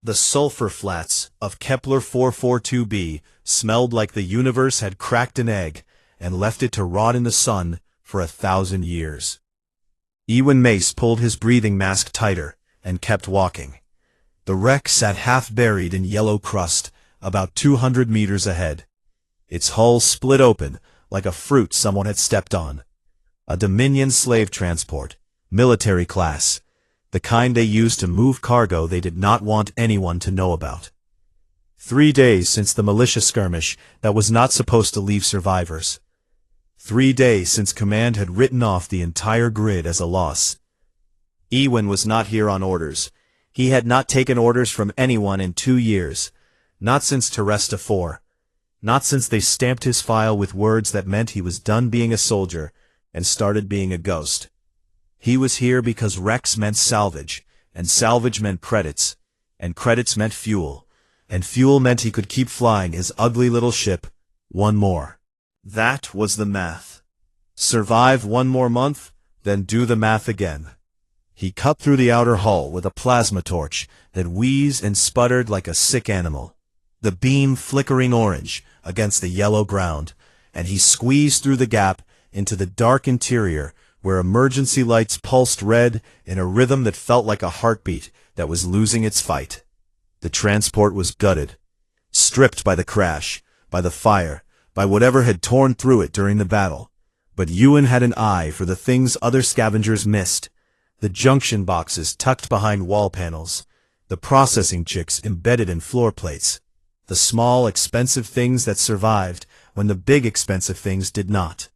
The sulfur flats of Kepler 442b smelled like the universe had cracked an egg and left it to rot in the sun for 1,000 years. Ewan Mace pulled his breathing mask tighter and kept walking. The wreck sat half buried in yellow crust about 200 meters ahead. Its hull split open like a fruit someone had stepped on. A Dominion slave transport, military class, the kind they used to move cargo they did not want anyone to know about. 3 days since the militia skirmish that was not supposed to leave survivors. 3 days since command had written off the entire grid as a loss. Ewan was not here on orders. He had not taken orders from anyone in 2 years. Not since Terresta 4. Not since they stamped his file with words that meant he was done being a soldier and started being a ghost. He was here because wrecks meant salvage, and salvage meant credits, and credits meant fuel, and fuel meant he could keep flying his ugly little ship, one more. That was the math. Survive 1 more month, then do the math again. He cut through the outer hull with a plasma torch that wheezed and sputtered like a sick animal, the beam flickering orange against the yellow ground, and he squeezed through the gap into the dark interior where emergency lights pulsed red in a rhythm that felt like a heartbeat that was losing its fight. The transport was gutted, stripped by the crash, by the fire, by whatever had torn through it during the battle. But Ewan had an eye for the things other scavengers missed. The junction boxes tucked behind wall panels, the processing chicks embedded in floor plates, the small, expensive things that survived when the big, expensive things did not.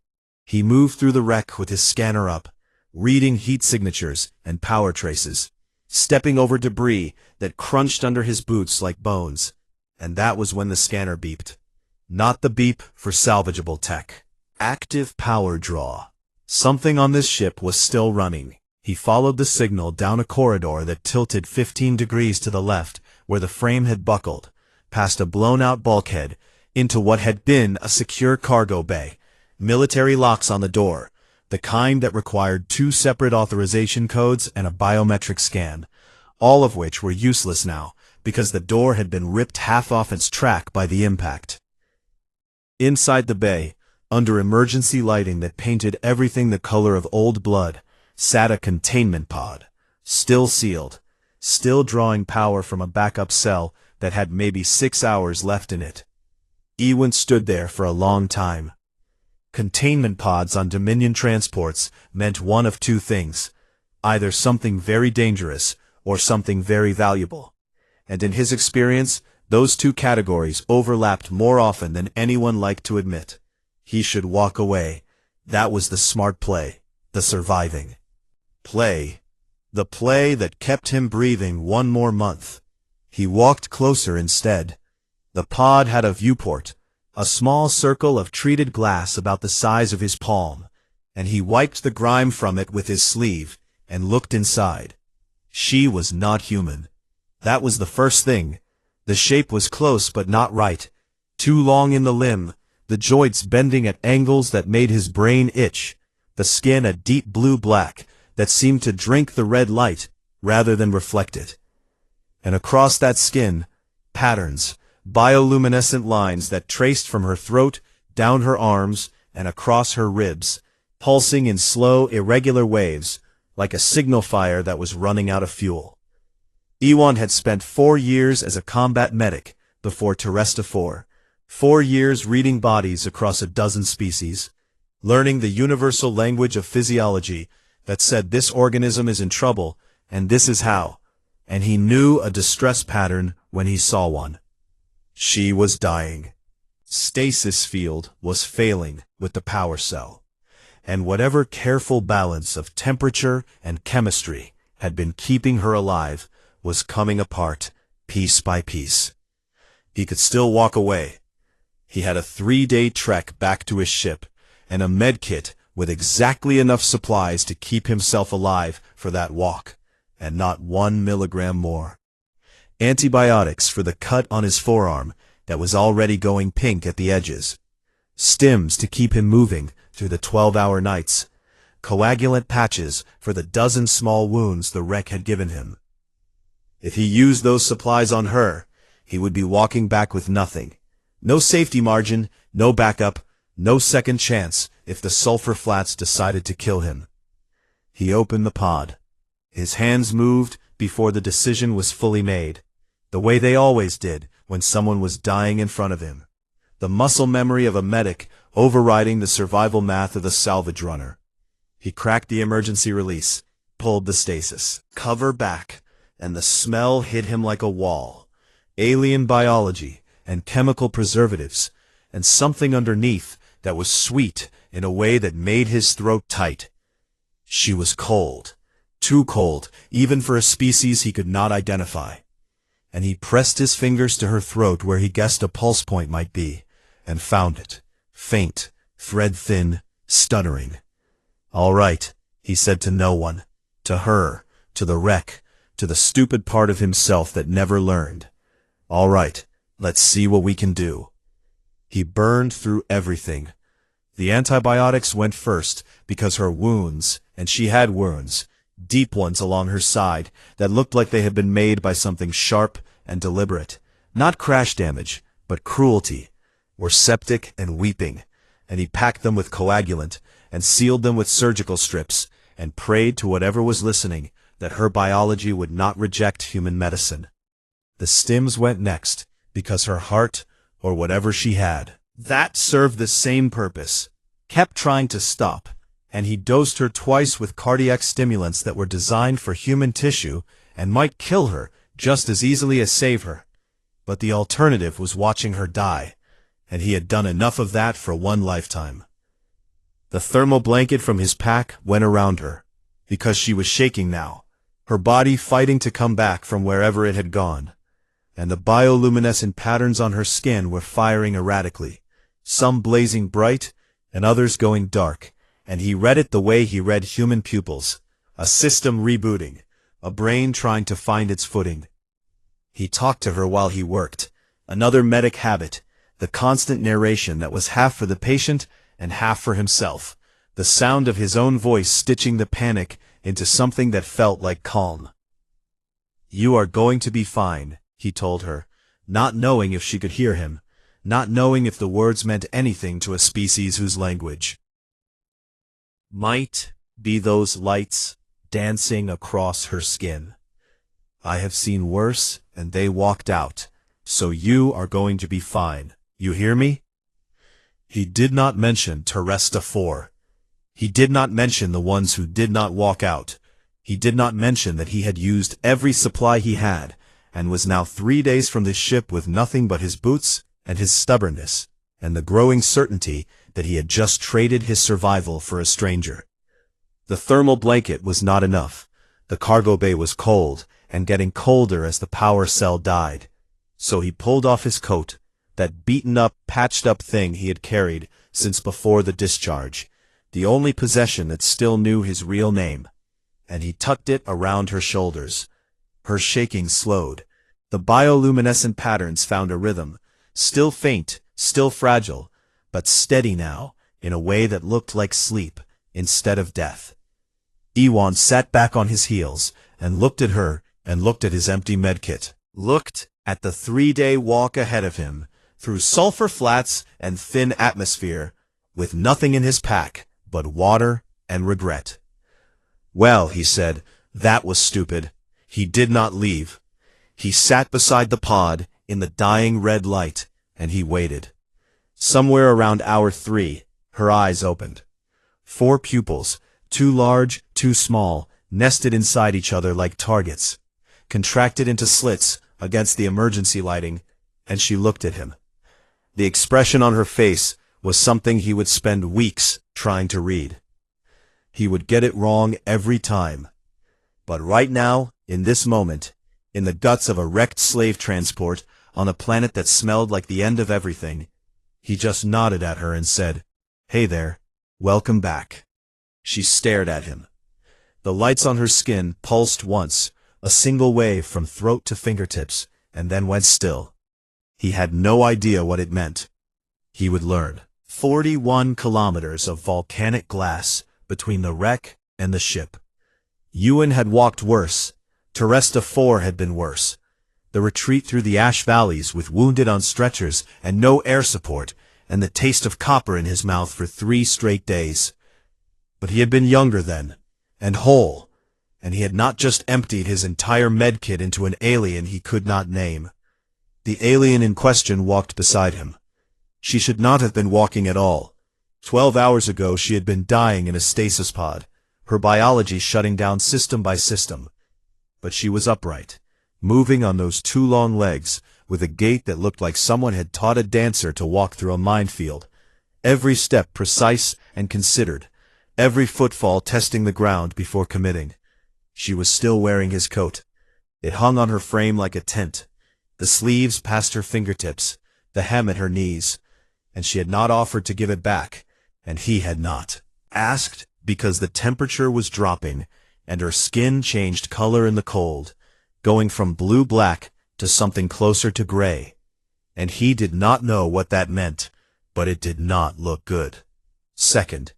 He moved through the wreck with his scanner up, reading heat signatures and power traces, stepping over debris that crunched under his boots like bones. And that was when the scanner beeped. Not the beep for salvageable tech. Active power draw. Something on this ship was still running. He followed the signal down a corridor that tilted 15 degrees to the left, where the frame had buckled, past a blown-out bulkhead, into what had been a secure cargo bay. Military locks on the door, the kind that required 2 separate authorization codes and a biometric scan, all of which were useless now because the door had been ripped half off its track by the impact. Inside the bay, under emergency lighting that painted everything the color of old blood, sat a containment pod, still sealed, still drawing power from a backup cell that had maybe 6 hours left in it. Ewan stood there for a long time. Containment pods on Dominion transports meant one of 2 things, either something very dangerous or something very valuable. And in his experience, those 2 categories overlapped more often than anyone liked to admit. He should walk away. That was the smart play, the surviving play, the play that kept him breathing 1 more month. He walked closer instead. The pod had a viewport, a small circle of treated glass about the size of his palm, and he wiped the grime from it with his sleeve and looked inside. She was not human. That was the first thing. The shape was close but not right, too long in the limb, the joints bending at angles that made his brain itch, the skin a deep blue-black that seemed to drink the red light rather than reflect it. And across that skin, patterns, bioluminescent lines that traced from her throat, down her arms, and across her ribs, pulsing in slow, irregular waves, like a signal fire that was running out of fuel. Ewan had spent 4 years as a combat medic before Terresta 4, 4 years reading bodies across a dozen species, learning the universal language of physiology that said this organism is in trouble, and this is how, and he knew a distress pattern when he saw one. She was dying. Stasis field was failing with the power cell, and whatever careful balance of temperature and chemistry had been keeping her alive was coming apart piece by piece. He could still walk away. He had a 3-day trek back to his ship, and a medkit with exactly enough supplies to keep himself alive for that walk, and not 1 milligram more. Antibiotics for the cut on his forearm that was already going pink at the edges. Stims to keep him moving through the 12-hour nights. Coagulant patches for the dozen small wounds the wreck had given him. If he used those supplies on her, he would be walking back with nothing. No safety margin, no backup, no second chance if the sulfur flats decided to kill him. He opened the pod. His hands moved before the decision was fully made, the way they always did when someone was dying in front of him. The muscle memory of a medic overriding the survival math of the salvage runner. He cracked the emergency release, pulled the stasis cover back, and the smell hit him like a wall. Alien biology and chemical preservatives, and something underneath that was sweet in a way that made his throat tight. She was cold, too cold, even for a species he could not identify. And he pressed his fingers to her throat where he guessed a pulse point might be, and found it, faint, thread-thin, stuttering. "All right," he said to no one, to her, to the wreck, to the stupid part of himself that never learned. "All right, let's see what we can do." He burned through everything. The antibiotics went first because her wounds, and she had wounds, deep ones along her side that looked like they had been made by something sharp and deliberate. Not crash damage, but cruelty, were septic and weeping, and he packed them with coagulant and sealed them with surgical strips and prayed to whatever was listening that her biology would not reject human medicine. The stims went next because her heart, or whatever she had, that served the same purpose, kept trying to stop, and he dosed her twice with cardiac stimulants that were designed for human tissue and might kill her just as easily as save her. But the alternative was watching her die, and he had done enough of that for one lifetime. The thermal blanket from his pack went around her, because she was shaking now, her body fighting to come back from wherever it had gone. And the bioluminescent patterns on her skin were firing erratically, some blazing bright and others going dark, and he read it the way he read human pupils, a system rebooting, a brain trying to find its footing. He talked to her while he worked, another medic habit, the constant narration that was half for the patient and half for himself, the sound of his own voice stitching the panic into something that felt like calm. "You are going to be fine," he told her, not knowing if she could hear him, not knowing if the words meant anything to a species whose language might be those lights dancing across her skin. "I have seen worse, and they walked out, so you are going to be fine. You hear me?" He did not mention Terresta 4. He did not mention the ones who did not walk out. He did not mention that he had used every supply he had, and was now 3 days from the ship with nothing but his boots and his stubbornness, and the growing certainty that he had just traded his survival for a stranger. The thermal blanket was not enough. The cargo bay was cold, and getting colder as the power cell died. So he pulled off his coat, that beaten-up, patched-up thing he had carried since before the discharge, the only possession that still knew his real name, and he tucked it around her shoulders. Her shaking slowed. The bioluminescent patterns found a rhythm, still faint, still fragile, but steady now, in a way that looked like sleep instead of death. Ewan sat back on his heels and looked at her and looked at his empty medkit, looked at the 3-day walk ahead of him, through sulfur flats and thin atmosphere, with nothing in his pack but water and regret. "Well," he said, "that was stupid." He did not leave. He sat beside the pod in the dying red light, and he waited. Somewhere around hour 3, her eyes opened. 4 pupils, too large, too small, nested inside each other like targets, contracted into slits against the emergency lighting, and she looked at him. The expression on her face was something he would spend weeks trying to read. He would get it wrong every time. But right now, in this moment, in the guts of a wrecked slave transport on a planet that smelled like the end of everything, he just nodded at her and said, "Hey there, welcome back." She stared at him. The lights on her skin pulsed once, a single wave from throat to fingertips, and then went still. He had no idea what it meant. He would learn. 41 kilometers of volcanic glass between the wreck and the ship. Ewan had walked worse, Terresta 4 had been worse. The retreat through the ash valleys with wounded on stretchers and no air support, and the taste of copper in his mouth for 3 straight days. But he had been younger then, and whole, and he had not just emptied his entire medkit into an alien he could not name. The alien in question walked beside him. She should not have been walking at all. 12 hours ago she had been dying in a stasis pod, her biology shutting down system by system. But she was upright, moving on those 2 long legs, with a gait that looked like someone had taught a dancer to walk through a minefield. Every step precise and considered, every footfall testing the ground before committing. She was still wearing his coat. It hung on her frame like a tent, the sleeves past her fingertips, the hem at her knees, and she had not offered to give it back, and he had not asked, because the temperature was dropping, and her skin changed color in the cold, going from blue-black to something closer to gray. And he did not know what that meant, but it did not look good. Second,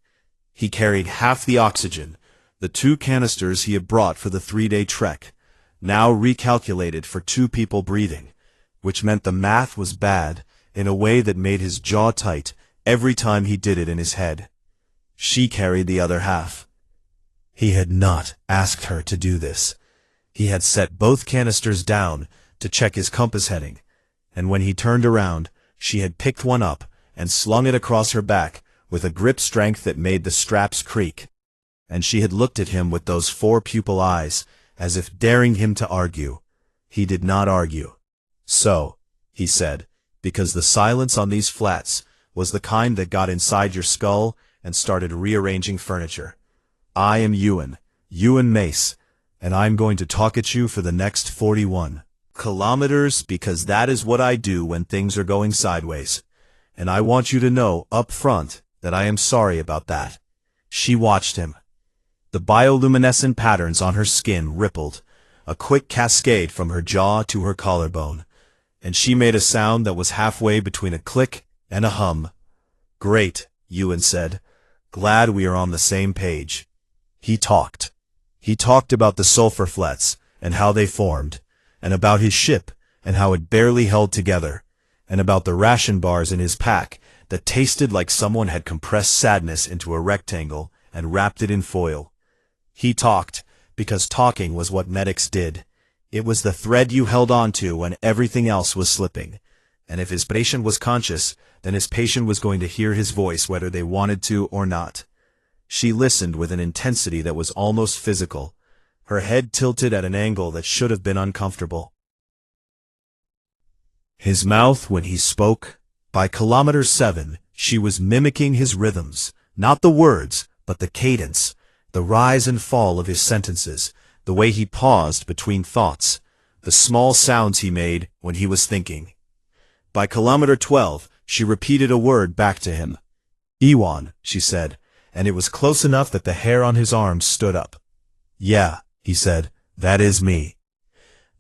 he carried half the oxygen, the 2 canisters he had brought for the 3-day trek, now recalculated for 2 people breathing, which meant the math was bad in a way that made his jaw tight every time he did it in his head. She carried the other half. He had not asked her to do this. He had set both canisters down to check his compass heading, and when he turned around, she had picked one up and slung it across her back with a grip strength that made the straps creak. And she had looked at him with those 4 pupil eyes, as if daring him to argue. He did not argue. So, he said, because the silence on these flats was the kind that got inside your skull and started rearranging furniture. I am Ewan Mace, and I'm going to talk at you for the next 41 kilometers because that is what I do when things are going sideways. And I want you to know up front that I am sorry about that. She watched him. The bioluminescent patterns on her skin rippled, a quick cascade from her jaw to her collarbone, and she made a sound that was halfway between a click and a hum. Great, Ewan said. Glad we are on the same page. He talked. He talked about the sulfur flats and how they formed, and about his ship and how it barely held together, and about the ration bars in his pack that tasted like someone had compressed sadness into a rectangle and wrapped it in foil. He talked because talking was what medics did. It was the thread you held on to when everything else was slipping. And if his patient was conscious, then his patient was going to hear his voice whether they wanted to or not. She listened with an intensity that was almost physical, her head tilted at an angle that should have been uncomfortable. His mouth when he spoke, by kilometer 7, she was mimicking his rhythms, not the words, but the cadence, the rise and fall of his sentences, the way he paused between thoughts, the small sounds he made when he was thinking. By kilometer 12, she repeated a word back to him. Ewan, she said, and it was close enough that the hair on his arms stood up. Yeah, he said, that is me.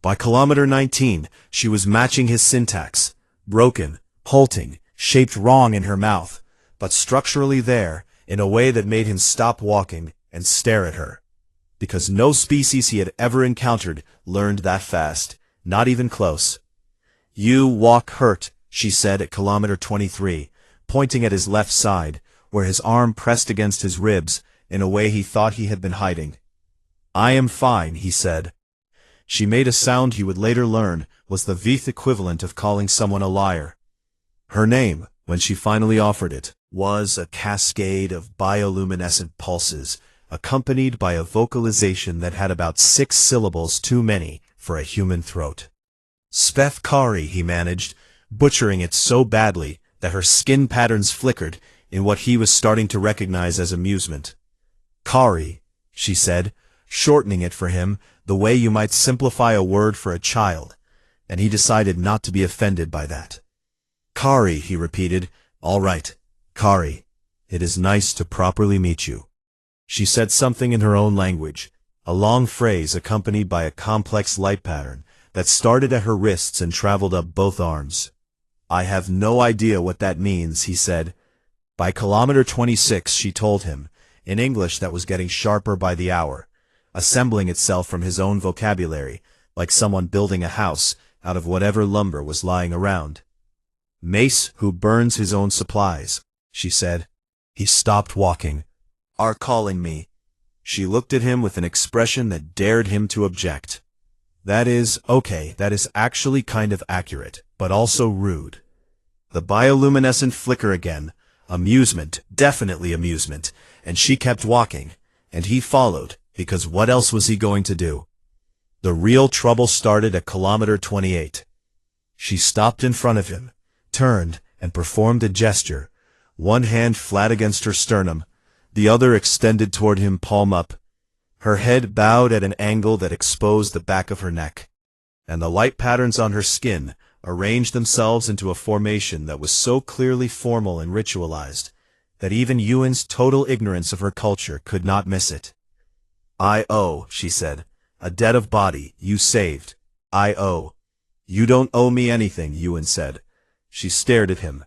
By kilometer 19, she was matching his syntax, broken, halting, shaped wrong in her mouth, but structurally there, in a way that made him stop walking and stare at her. Because no species he had ever encountered learned that fast, not even close. You walk hurt, she said at kilometer 23, pointing at his left side, where his arm pressed against his ribs in a way he thought he had been hiding. I am fine, he said. She made a sound he would later learn was the Vith equivalent of calling someone a liar. Her name, when she finally offered it, was a cascade of bioluminescent pulses, accompanied by a vocalization that had about 6 syllables too many for a human throat. Speth Kari, he managed, butchering it so badly that her skin patterns flickered in what he was starting to recognize as amusement. Kari, she said, shortening it for him the way you might simplify a word for a child, and he decided not to be offended by that. Kari, he repeated. All right, Kari. It is nice to properly meet you. She said something in her own language, a long phrase accompanied by a complex light pattern that started at her wrists and traveled up both arms. I have no idea what that means, he said. By kilometer 26, she told him, in English that was getting sharper by the hour. assembling itself from his own vocabulary, like someone building a house out of whatever lumber was lying around. Mace who burns his own supplies, she said. He stopped walking. Are calling me. She looked at him with an expression that dared him to object. That is, okay, that is actually kind of accurate, but also rude. The bioluminescent flicker again. Amusement, definitely amusement, and she kept walking, and he followed, because what else was he going to do? The real trouble started at kilometer 28. She stopped in front of him, turned, and performed a gesture, one hand flat against her sternum, the other extended toward him palm up. Her head bowed at an angle that exposed the back of her neck, and the light patterns on her skin arranged themselves into a formation that was so clearly formal and ritualized that even Ewan's total ignorance of her culture could not miss it. I owe, she said, a debt of body you saved. I owe. You don't owe me anything, Ewan said. She stared at him.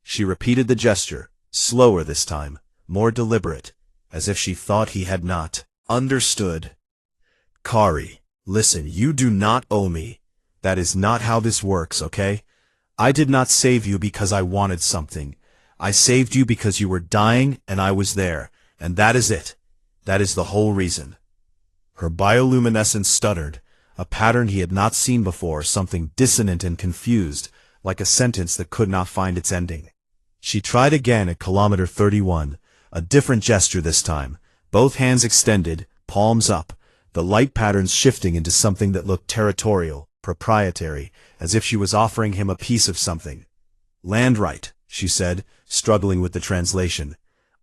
She repeated the gesture, slower this time, more deliberate, as if she thought he had not understood. Kari, listen, you do not owe me. That is not how this works, okay? I did not save you because I wanted something. I saved you because you were dying and I was there, and that is it. That is the whole reason. Her bioluminescence stuttered, a pattern he had not seen before, something dissonant and confused, like a sentence that could not find its ending. She tried again at kilometer 31, a different gesture this time, both hands extended, palms up, the light patterns shifting into something that looked territorial, proprietary, as if she was offering him a piece of something. Land right, she said, struggling with the translation.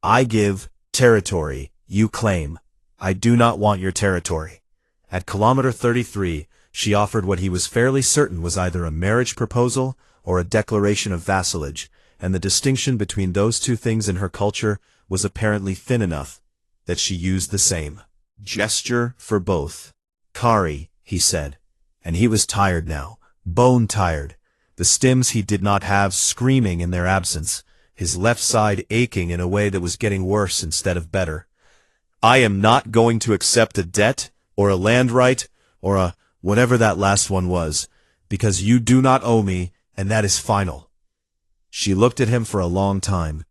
I give, territory, you claim. I do not want your territory. At kilometer 33, she offered what he was fairly certain was either a marriage proposal or a declaration of vassalage, and the distinction between those two things in her culture was apparently thin enough that she used the same gesture for both. Kari, he said. And he was tired now, bone tired, the stims he did not have screaming in their absence, his left side aching in a way that was getting worse instead of better. I am not going to accept a debt, or a land right, or a whatever that last one was, because you do not owe me, and that is final. She looked at him for a long time.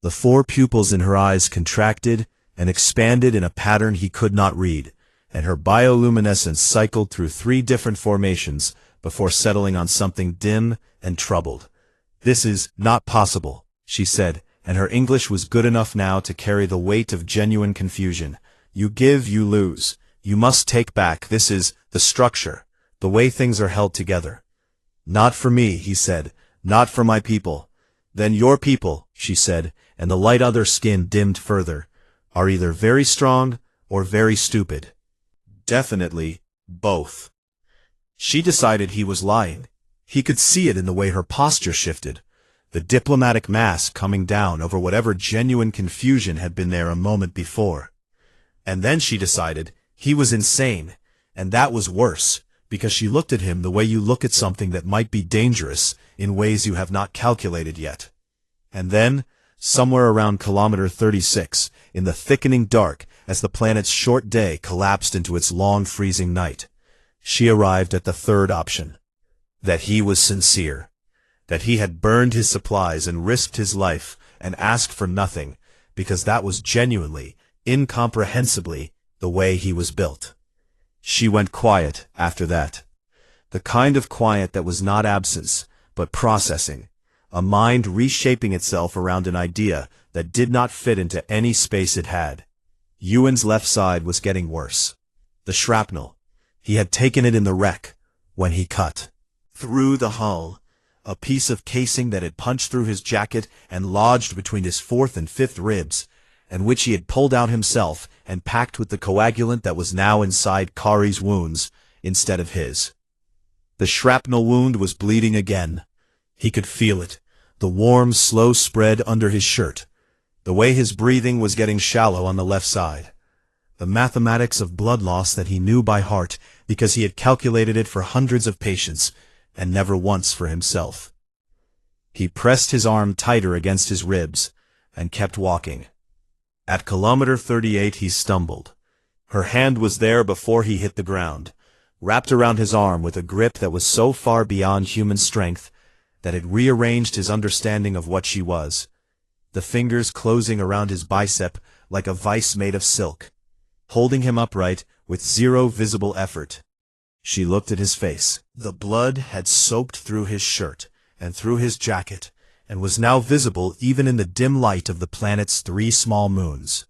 The four pupils in her eyes contracted and expanded in a pattern he could not read, and her bioluminescence cycled through 3 different formations before settling on something dim and troubled. This is not possible, she said, and her English was good enough now to carry the weight of genuine confusion. You give, you lose. You must take back. This is the structure, the way things are held together. Not for me, he said, not for my people. Then your people, she said, and the light other skin dimmed further, are either very strong or very stupid. Definitely, both. She decided he was lying. He could see it in the way her posture shifted, the diplomatic mask coming down over whatever genuine confusion had been there a moment before. And then she decided he was insane, and that was worse, because she looked at him the way you look at something that might be dangerous in ways you have not calculated yet. And then, somewhere around kilometer 36, in the thickening dark, as the planet's short day collapsed into its long freezing night, she arrived at the third option. That he was sincere. That he had burned his supplies and risked his life and asked for nothing, because that was genuinely, incomprehensibly, the way he was built. She went quiet after that. The kind of quiet that was not absence, but processing. A mind reshaping itself around an idea that did not fit into any space it had. Ewan's left side was getting worse. The shrapnel. He had taken it in the wreck, when he cut through the hull, a piece of casing that had punched through his jacket and lodged between his 4th and 5th ribs, and which he had pulled out himself and packed with the coagulant that was now inside Kari's wounds instead of his. The shrapnel wound was bleeding again. He could feel it, the warm, slow spread under his shirt, the way his breathing was getting shallow on the left side, the mathematics of blood loss that he knew by heart because he had calculated it for hundreds of patients and never once for himself. He pressed his arm tighter against his ribs and kept walking. At kilometer 38 he stumbled. Her hand was there before he hit the ground, wrapped around his arm with a grip that was so far beyond human strength that it rearranged his understanding of what she was, the fingers closing around his bicep like a vice made of silk, holding him upright with zero visible effort. She looked at his face. The blood had soaked through his shirt and through his jacket, and was now visible even in the dim light of the planet's 3 small moons.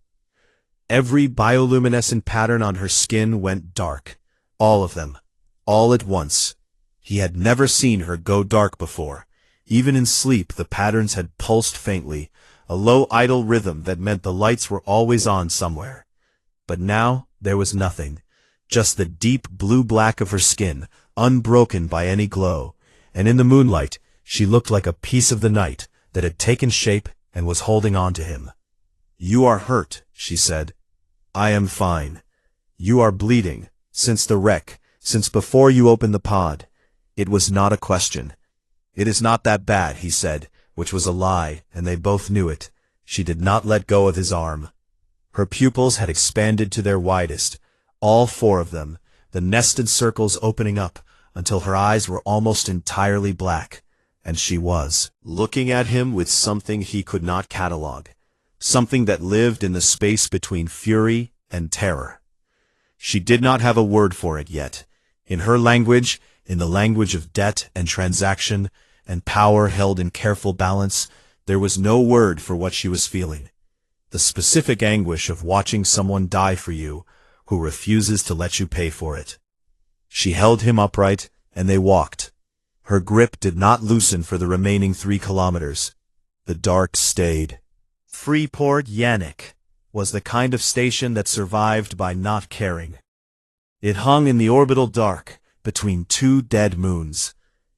Every bioluminescent pattern on her skin went dark. All of them. All at once. He had never seen her go dark before. Even in sleep the patterns had pulsed faintly, a low idle rhythm that meant the lights were always on somewhere. But now there was nothing. Just the deep blue-black of her skin, unbroken by any glow, and in the moonlight she looked like a piece of the night that had taken shape and was holding on to him. "You are hurt," she said. "I am fine. You are bleeding, since the wreck, since before you opened the pod." It was not a question. "It is not that bad," he said, which was a lie, and they both knew it. She did not let go of his arm. Her pupils had expanded to their widest, all 4 of them, the nested circles opening up until her eyes were almost entirely black, and she was looking at him with something he could not catalog, something that lived in the space between fury and terror. She did not have a word for it yet. In her language, in the language of debt and transaction and power held in careful balance, there was no word for what she was feeling. The specific anguish of watching someone die for you who refuses to let you pay for it. She held him upright, and they walked. Her grip did not loosen for the remaining 3 kilometers. The dark stayed. Freeport Yannick was the kind of station that survived by not caring. It hung in the orbital dark between 2 dead moons,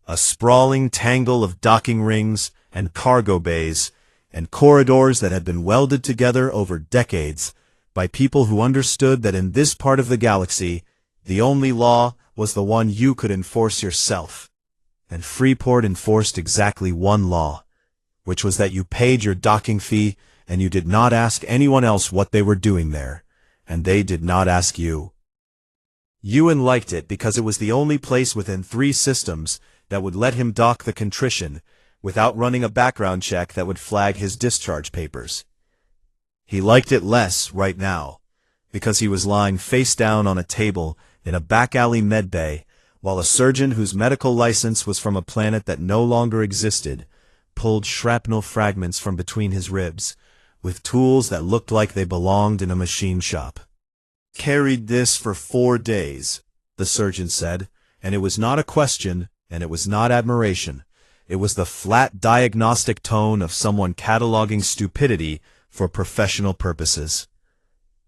a sprawling tangle of docking rings and cargo bays and corridors that had been welded together over decades by people who understood that in this part of the galaxy, the only law was the one you could enforce yourself. And Freeport enforced exactly one law, which was that you paid your docking fee and you did not ask anyone else what they were doing there, and they did not ask you. Ewan liked it because it was the only place within 3 systems that would let him dock the contrition without running a background check that would flag his discharge papers. He liked it less right now, because he was lying face down on a table in a back-alley medbay, while a surgeon whose medical license was from a planet that no longer existed pulled shrapnel fragments from between his ribs, with tools that looked like they belonged in a machine shop. "Carried this for 4 days, the surgeon said, and it was not a question, and it was not admiration. It was the flat diagnostic tone of someone cataloging stupidity for professional purposes.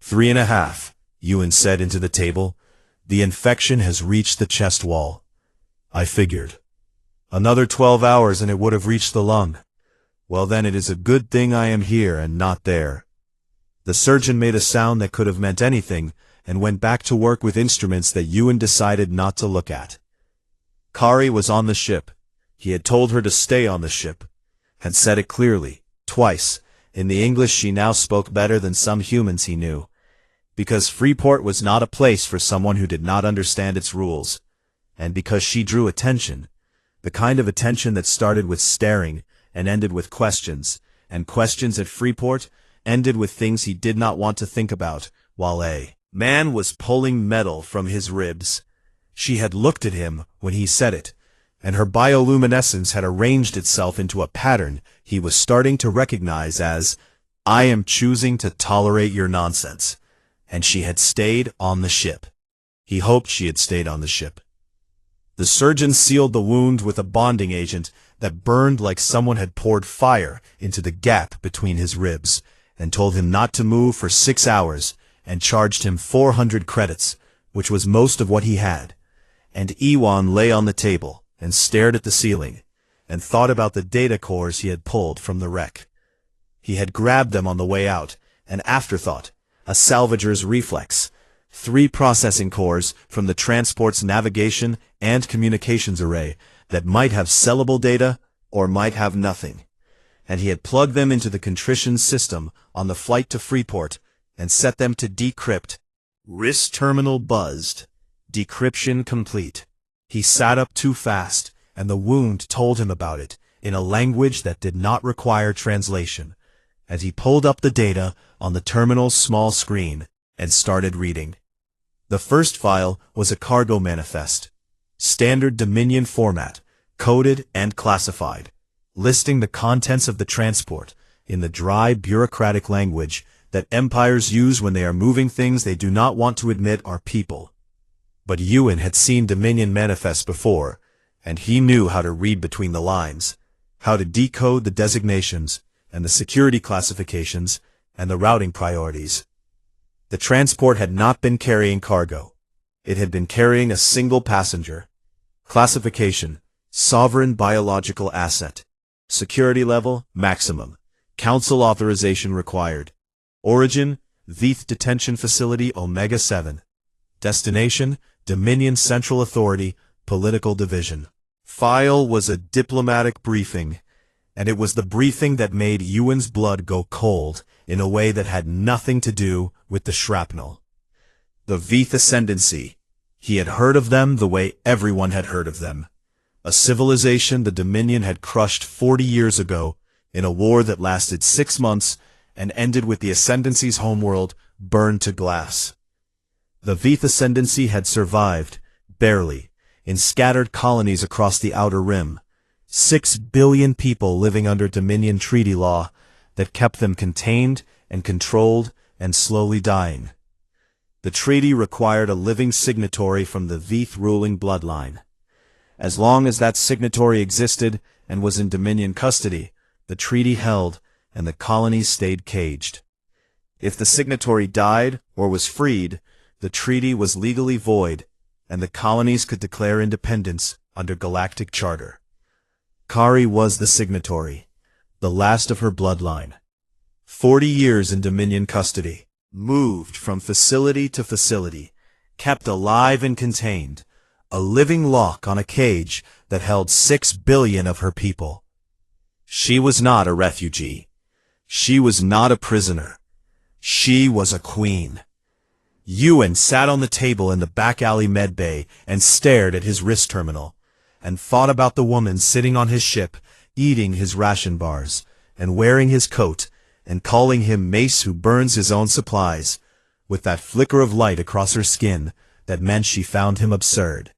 3.5, Ewan said into the table. The infection has reached the chest wall. I figured. Another 12 hours and it would have reached the lung. Well then it is a good thing I am here and not there." The surgeon made a sound that could have meant anything and went back to work with instruments that Ewan decided not to look at. Kari was on the ship. He had told her to stay on the ship, had said it clearly, twice, in the English she now spoke better than some humans he knew, because Freeport was not a place for someone who did not understand its rules, and because she drew attention, the kind of attention that started with staring and ended with questions, and questions at Freeport ended with things he did not want to think about, while a man was pulling metal from his ribs. She had looked at him when he said it, and her bioluminescence had arranged itself into a pattern he was starting to recognize as, "I am choosing to tolerate your nonsense." And she had stayed on the ship. He hoped she had stayed on the ship. The surgeon sealed the wound with a bonding agent that burned like someone had poured fire into the gap between his ribs, and told him not to move for 6 hours, and charged him 400 credits, which was most of what he had. And Ewan lay on the table and stared at the ceiling, and thought about the data cores he had pulled from the wreck. He had grabbed them on the way out, an afterthought, a salvager's reflex, 3 processing cores from the transport's navigation and communications array that might have sellable data or might have nothing. And he had plugged them into the contrition system on the flight to Freeport and set them to decrypt Wrist terminal buzzed. Decryption complete. He sat up too fast, and the wound told him about it, in a language that did not require translation, as he pulled up the data on the terminal's small screen and started reading. The first file was a cargo manifest, standard Dominion format, coded and classified, listing the contents of the transport in the dry bureaucratic language that empires use when they are moving things they do not want to admit are people. But Ewan had seen Dominion manifests before, and he knew how to read between the lines, how to decode the designations and the security classifications and the routing priorities. The transport had not been carrying cargo. It had been carrying a single passenger. Classification: sovereign biological asset. Security level: maximum. Council authorization required. Origin: Veith Detention Facility Omega 7. Destination: Dominion Central Authority, Political Division. File was a diplomatic briefing, and it was the briefing that made Ewan's blood go cold in a way that had nothing to do with the shrapnel. The Veith Ascendancy. He had heard of them the way everyone had heard of them. A civilization the Dominion had crushed 40 years ago in a war that lasted 6 months and ended with the Ascendancy's homeworld burned to glass. The Veith Ascendancy had survived, barely, in scattered colonies across the Outer Rim. 6 billion people living under Dominion treaty law that kept them contained and controlled and slowly dying. The treaty required a living signatory from the Veith ruling bloodline. As long as that signatory existed and was in Dominion custody, the treaty held and the colonies stayed caged. If the signatory died or was freed, the treaty was legally void and the colonies could declare independence under Galactic Charter. Kari was the signatory, the last of her bloodline. 40 years in Dominion custody, moved from facility to facility, kept alive and contained, a living lock on a cage that held 6 billion of her people. She was not a refugee. She was not a prisoner. She was a queen. Ewan sat on the table in the back alley medbay and stared at his wrist terminal, and thought about the woman sitting on his ship, eating his ration bars, and wearing his coat, and calling him Mace who burns his own supplies, with that flicker of light across her skin that meant she found him absurd.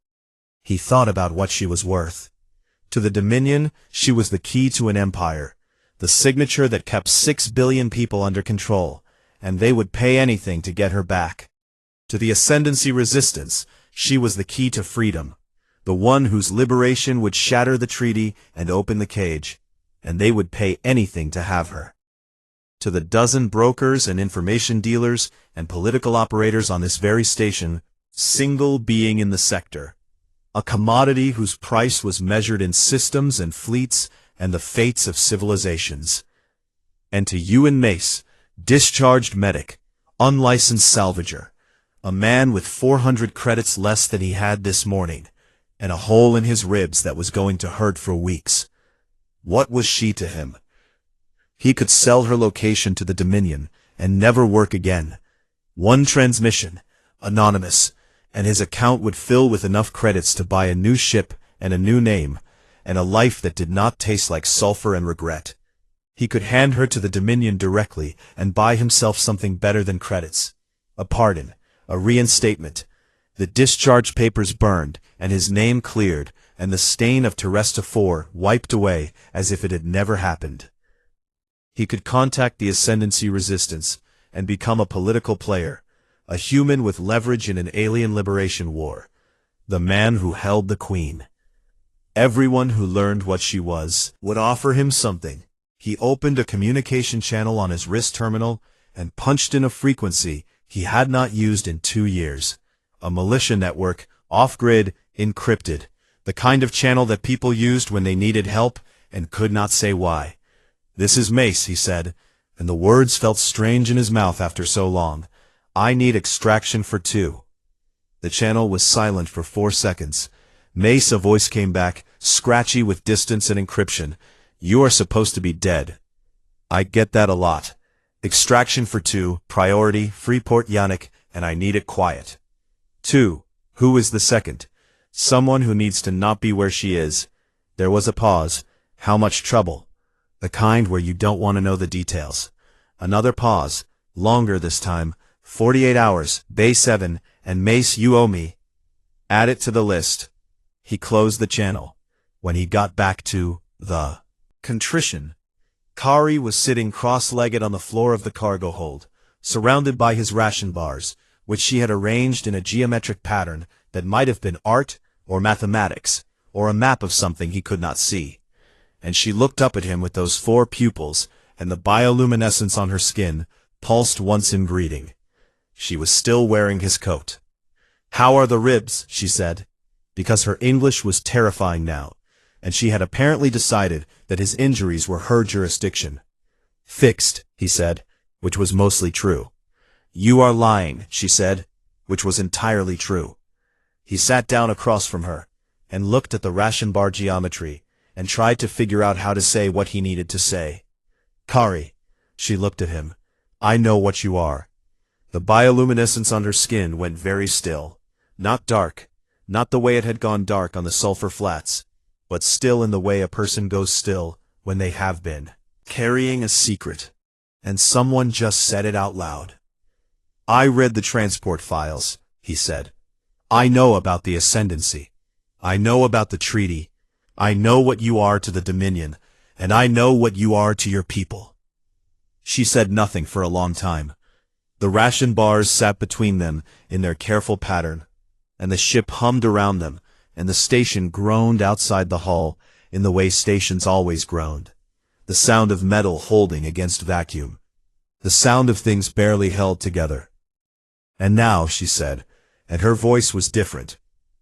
He thought about what she was worth. To the Dominion, she was the key to an empire, the signature that kept 6 billion people under control, and they would pay anything to get her back. To the Ascendancy Resistance, she was the key to freedom, the one whose liberation would shatter the treaty and open the cage, and they would pay anything to have her. To the dozen brokers and information dealers and political operators on this very station, single being in the sector, a commodity whose price was measured in systems and fleets and the fates of civilizations. And to Ewan Mace, discharged medic, unlicensed salvager, a man with 400 credits less than he had this morning, and a hole in his ribs that was going to hurt for weeks. What was she to him? He could sell her location to the Dominion and never work again. One transmission, anonymous, and his account would fill with enough credits to buy a new ship and a new name, and a life that did not taste like sulfur and regret. He could hand her to the Dominion directly and buy himself something better than credits. A pardon, a reinstatement. The discharge papers burned, and his name cleared, and the stain of Terresta 4 wiped away as if it had never happened. He could contact the Ascendancy Resistance and become a political player, a human with leverage in an alien liberation war, the man who held the Queen. Everyone who learned what she was would offer him something. He opened a communication channel on his wrist terminal and punched in a frequency he had not used in 2 years. A militia network, off-grid, encrypted, the kind of channel that people used when they needed help and could not say why. "This is Mace," he said, and the words felt strange in his mouth after so long. "I need extraction for 2. The channel was silent for 4 seconds. Mace, a voice came back, scratchy with distance and encryption. "You are supposed to be dead." "I get that a lot. Extraction for 2, priority, Freeport Yannick, and I need it quiet. 2. Who is the second? Someone who needs to not be where she is. There was a pause. How much trouble? The kind where you don't want to know the details. Another pause. Longer this time. 48 hours, Bay 7, and Mace you owe me. Add it to the list. He closed the channel. When he got back to the contrition, Kari was sitting cross-legged on the floor of the cargo hold, surrounded by his ration bars, which she had arranged in a geometric pattern that might have been art or mathematics, or a map of something he could not see. And she looked up at him with those 4 pupils, and the bioluminescence on her skin pulsed once in greeting. She was still wearing his coat. "How are the ribs?" she said, because her English was terrifying now, and she had apparently decided that his injuries were her jurisdiction. "Fixed," he said, which was mostly true. "You are lying," she said, which was entirely true. He sat down across from her, and looked at the ration bar geometry, and tried to figure out how to say what he needed to say. "Kari," she looked at him, "I know what you are." The bioluminescence on her skin went very still. Not dark, not the way it had gone dark on the sulfur flats, but still in the way a person goes still when they have been carrying a secret, and someone just said it out loud. "I read the transport files," he said. "I know about the ascendancy. I know about the treaty. I know what you are to the Dominion, and I know what you are to your people." She said nothing for a long time. The ration bars sat between them in their careful pattern, and the ship hummed around them, and the station groaned outside the hull in the way stations always groaned. The sound of metal holding against vacuum. The sound of things barely held together. "And now," she said, and her voice was different.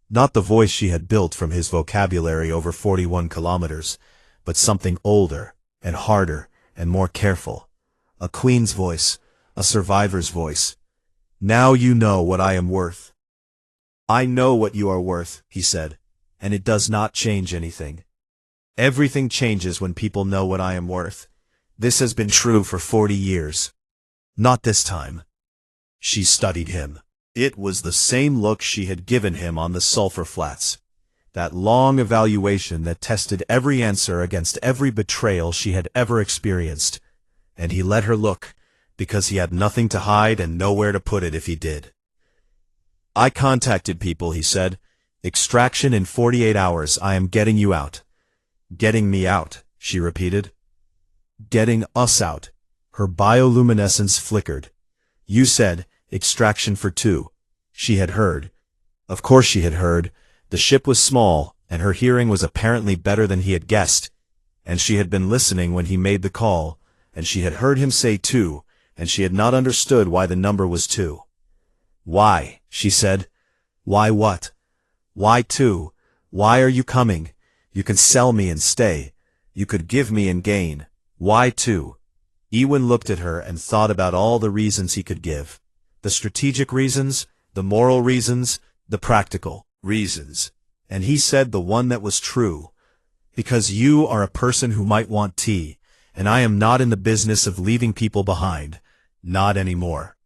Not the voice she had built from his vocabulary over 41 kilometers, but something older, and harder, and more careful. A queen's voice, a survivor's voice. "Now you know what I am worth." "I know what you are worth," he said, "and it does not change anything. Everything changes when people know what I am worth. This has been true for 40 years. Not this time." She studied him. It was the same look she had given him on the sulfur flats. That long evaluation that tested every answer against every betrayal she had ever experienced. And he let her look, because he had nothing to hide and nowhere to put it if he did. "I contacted people," he said. "Extraction in 48 hours. I am getting you out." "Getting me out," she repeated. "Getting us out." Her bioluminescence flickered. "You said, extraction for 2. She had heard. Of course she had heard. The ship was small, and her hearing was apparently better than he had guessed. And she had been listening when he made the call, and she had heard him say 2, and she had not understood why the number was 2. "Why?" she said. "Why what? Why 2? Why are you coming? You can sell me and stay. You could give me and gain. Why 2? Ewan looked at her and thought about all the reasons he could give. The strategic reasons, the moral reasons, the practical reasons. And he said the one that was true. "Because you are a person who might want tea, and I am not in the business of leaving people behind. Not anymore."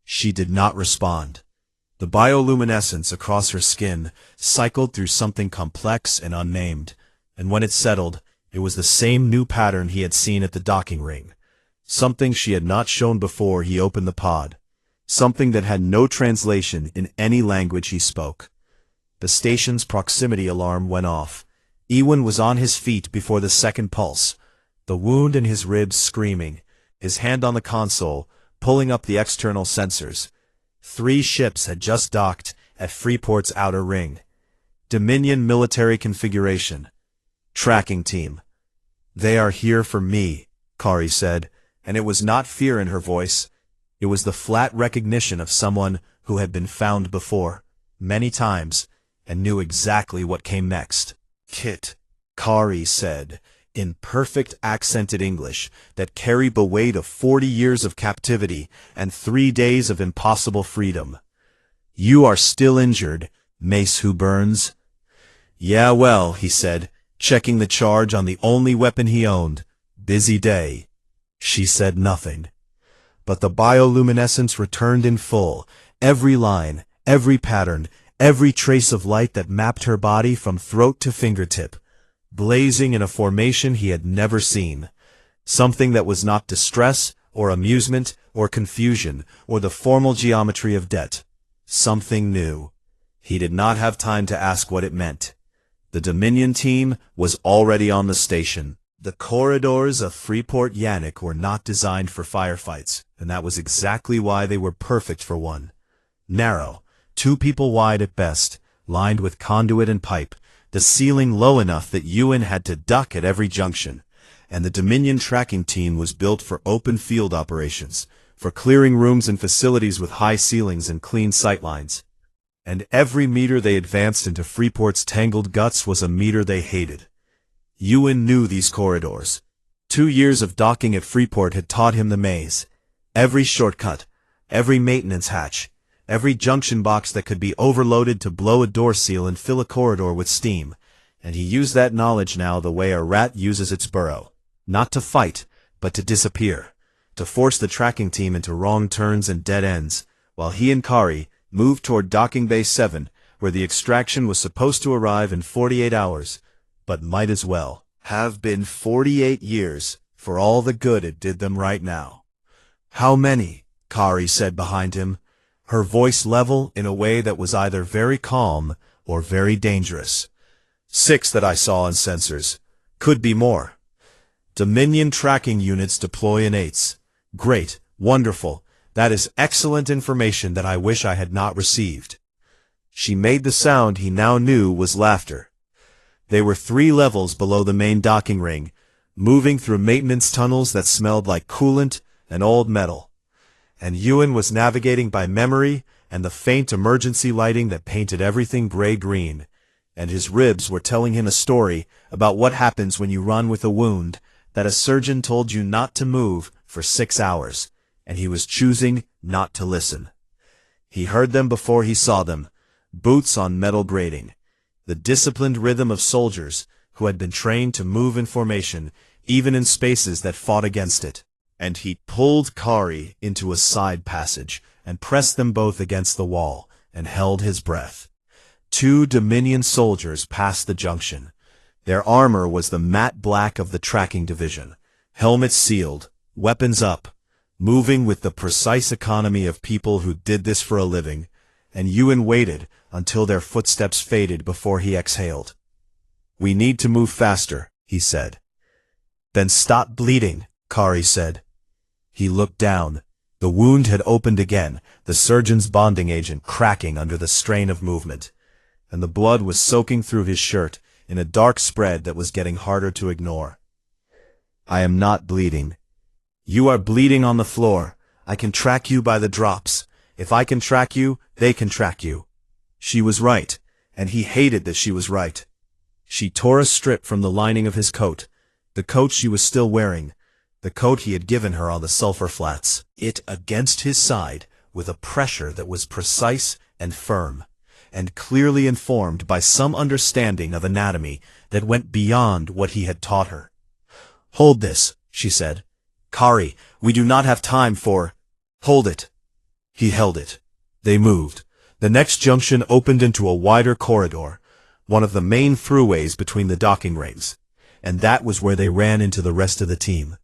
She did not respond. The bioluminescence across her skin cycled through something complex and unnamed, and when it settled, it was the same new pattern he had seen at the docking ring. Something she had not shown before he opened the pod. Something that had no translation in any language he spoke. The station's proximity alarm went off. Ewan was on his feet before the second pulse, the wound in his ribs screaming, his hand on the console, pulling up the external sensors. 3 ships had just docked at Freeport's outer ring. Dominion military configuration. Tracking team. "They are here for me," Kari said, and it was not fear in her voice. It was the flat recognition of someone who had been found before, many times, and knew exactly what came next. "Kit," Kari said, in perfect accented English that carried the weight of 40 years of captivity and 3 days of impossible freedom. "You are still injured, Mace who burns." "Yeah, well," he said, checking the charge on the only weapon he owned. "Busy day." She said nothing. But the bioluminescence returned in full, every line, every pattern, every trace of light that mapped her body from throat to fingertip, blazing in a formation he had never seen. Something that was not distress, or amusement, or confusion, or the formal geometry of debt. Something new. He did not have time to ask what it meant. The Dominion team was already on the station. The corridors of Freeport Yannick were not designed for firefights, and that was exactly why they were perfect for one. Narrow, 2 people wide at best, lined with conduit and pipe, the ceiling low enough that Ewan had to duck at every junction. And the Dominion tracking team was built for open field operations, for clearing rooms and facilities with high ceilings and clean sightlines. And every meter they advanced into Freeport's tangled guts was a meter they hated. Ewan knew these corridors. 2 years of docking at Freeport had taught him the maze. Every shortcut, every maintenance hatch, every junction box that could be overloaded to blow a door seal and fill a corridor with steam. And he used that knowledge now the way a rat uses its burrow. Not to fight, but to disappear. To force the tracking team into wrong turns and dead ends, while he and Kari moved toward Docking Bay 7, where the extraction was supposed to arrive in 48 hours, but might as well have been 48 years, for all the good it did them right now. "How many?" Kari said behind him, her voice level in a way that was either very calm or very dangerous. "6 that I saw on sensors. Could be more. Dominion tracking units deploy in 8s. Great, wonderful. That is excellent information that I wish I had not received." She made the sound he now knew was laughter. They were 3 levels below the main docking ring, moving through maintenance tunnels that smelled like coolant and old metal. And Ewan was navigating by memory and the faint emergency lighting that painted everything gray-green. And his ribs were telling him a story about what happens when you run with a wound that a surgeon told you not to move for 6 hours, and he was choosing not to listen. He heard them before he saw them, boots on metal grating, the disciplined rhythm of soldiers who had been trained to move in formation, even in spaces that fought against it. And he pulled Kari into a side passage and pressed them both against the wall and held his breath. 2 Dominion soldiers passed the junction. Their armor was the matte black of the tracking division, helmets sealed, weapons up, moving with the precise economy of people who did this for a living, and Ewan waited until their footsteps faded before he exhaled. "We need to move faster," he said. "Then stop bleeding," Kari said. He looked down. The wound had opened again, the surgeon's bonding agent cracking under the strain of movement, and the blood was soaking through his shirt in a dark spread that was getting harder to ignore. "I am not bleeding." "You are bleeding on the floor. I can track you by the drops. If I can track you, they can track you." She was right, and he hated that she was right. She tore a strip from the lining of his coat, the coat she was still wearing, the coat he had given her on the sulfur flats, it against his side with a pressure that was precise and firm, and clearly informed by some understanding of anatomy that went beyond what he had taught her. "Hold this," she said. "Kari, we do not have time for—" "Hold it." He held it. They moved. The next junction opened into a wider corridor, one of the main throughways between the docking rings, and that was where they ran into the rest of the team.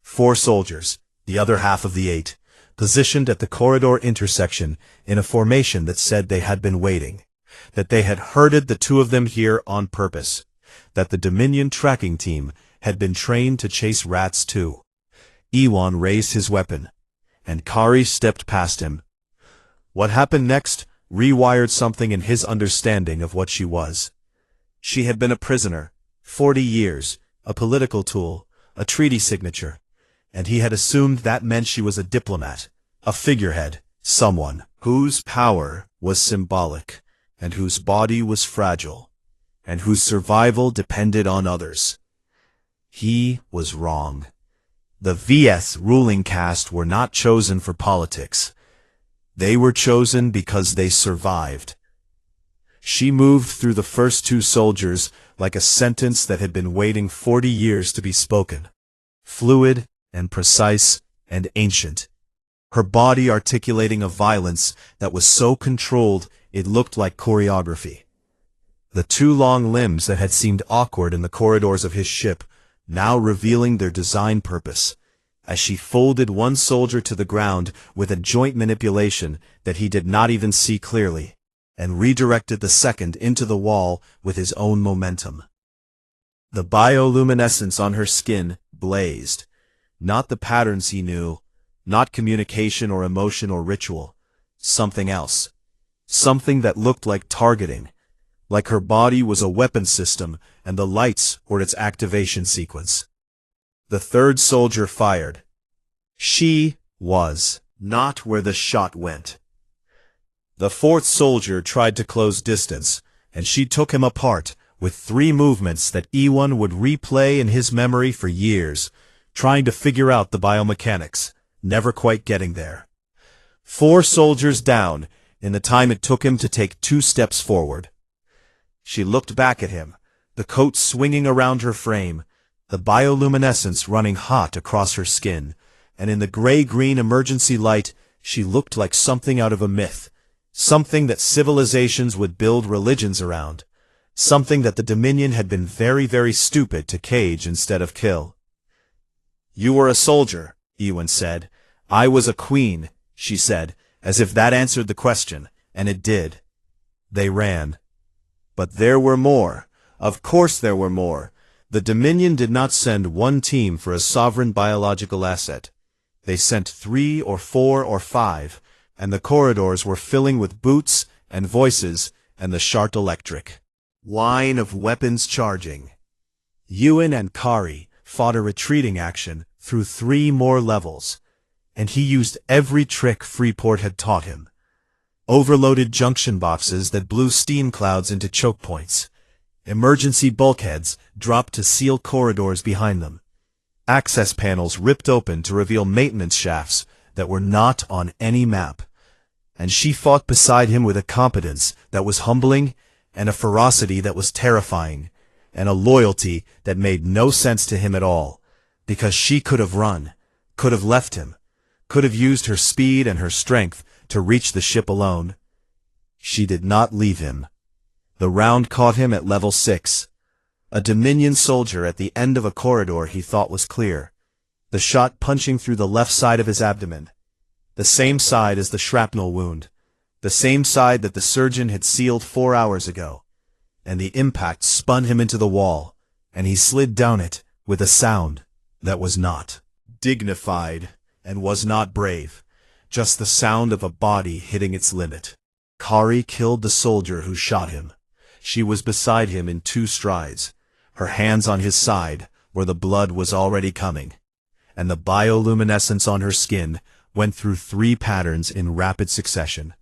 4 soldiers, the other half of the 8, positioned at the corridor intersection in a formation that said they had been waiting, that they had herded the 2 of them here on purpose, that the Dominion tracking team had been trained to chase rats too. Ewan raised his weapon, and Kari stepped past him. What happened next rewired something in his understanding of what she was. She had been a prisoner, 40 years, a political tool, a treaty signature, and he had assumed that meant she was a diplomat, a figurehead, someone whose power was symbolic, and whose body was fragile, and whose survival depended on others. He was wrong. The VS ruling caste were not chosen for politics. They were chosen because they survived. She moved through the first 2 soldiers like a sentence that had been waiting 40 years to be spoken. Fluid and precise and ancient. her body articulating a violence that was so controlled it looked like choreography. The two long limbs that had seemed awkward in the corridors of his ship now revealing their design purpose, as she folded one soldier to the ground with a joint manipulation that he did not even see clearly, and redirected the second into the wall with his own momentum. The bioluminescence on her skin blazed, not the patterns he knew, not communication or emotion or ritual, something else, something that looked like targeting, like her body was a weapon system and the lights were its activation sequence. The third soldier fired. She was not where the shot went. The fourth soldier tried to close distance, and she took him apart with 3 movements that Ewan would replay in his memory for years, trying to figure out the biomechanics, never quite getting there. 4 soldiers down in the time it took him to take 2 steps forward. She looked back at him, the coat swinging around her frame, the bioluminescence running hot across her skin, and in the gray-green emergency light she looked like something out of a myth, something that civilizations would build religions around, something that the Dominion had been very, very stupid to cage instead of kill. "You were a soldier," Ewan said. "I was a queen," she said, as if that answered the question, and it did. They ran. But there were more. Of course there were more. The Dominion did not send 1 team for a sovereign biological asset. They sent 3 or 4 or 5, and the corridors were filling with boots and voices and the sharp electric whine of weapons charging. Ewan and Kari fought a retreating action through 3 more levels, and he used every trick Freeport had taught him. Overloaded junction boxes that blew steam clouds into choke points. Emergency bulkheads dropped to seal corridors behind them. Access panels ripped open to reveal maintenance shafts that were not on any map. And she fought beside him with a competence that was humbling, and a ferocity that was terrifying, and a loyalty that made no sense to him at all, because she could have run, could have left him, could have used her speed and her strength to reach the ship alone. She did not leave him. The round caught him at level 6. A Dominion soldier at the end of a corridor he thought was clear. The shot punching through the left side of his abdomen. The same side as the shrapnel wound. The same side that the surgeon had sealed 4 hours ago. And the impact spun him into the wall, and he slid down it with a sound that was not dignified and was not brave. Just the sound of a body hitting its limit. Kari killed the soldier who shot him. She was beside him in 2 strides, her hands on his side where the blood was already coming, and the bioluminescence on her skin went through 3 patterns in rapid succession,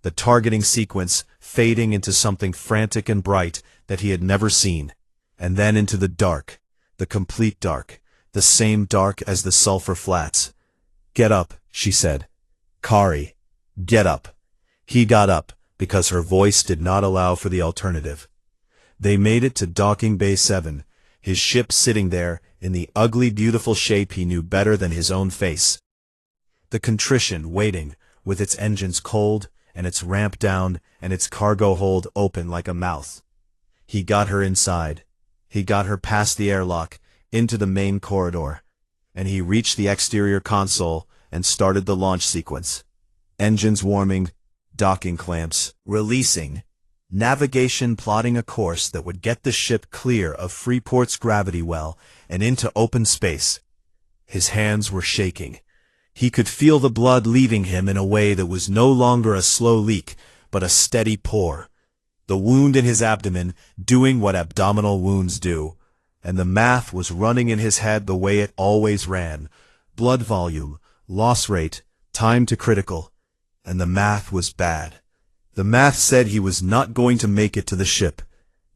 the targeting sequence fading into something frantic and bright that he had never seen, and then into the dark, the complete dark, the same dark as the sulfur flats. "Get up," she said. "Kari, get up." He got up, because her voice did not allow for the alternative. They made it to Docking Bay 7, his ship sitting there in the ugly, beautiful shape he knew better than his own face. The contrition waiting, with its engines cold, and its ramp down, and its cargo hold open like a mouth. He got her inside. He got her past the airlock, into the main corridor, and he reached the exterior console and started the launch sequence. Engines warming, docking clamps releasing, navigation plotting a course that would get the ship clear of Freeport's gravity well and into open space. His hands were shaking. He could feel the blood leaving him in a way that was no longer a slow leak, but a steady pour. The wound in his abdomen doing what abdominal wounds do, and the math was running in his head the way it always ran. Blood volume, loss rate, time to critical. And the math was bad. The math said he was not going to make it to the ship.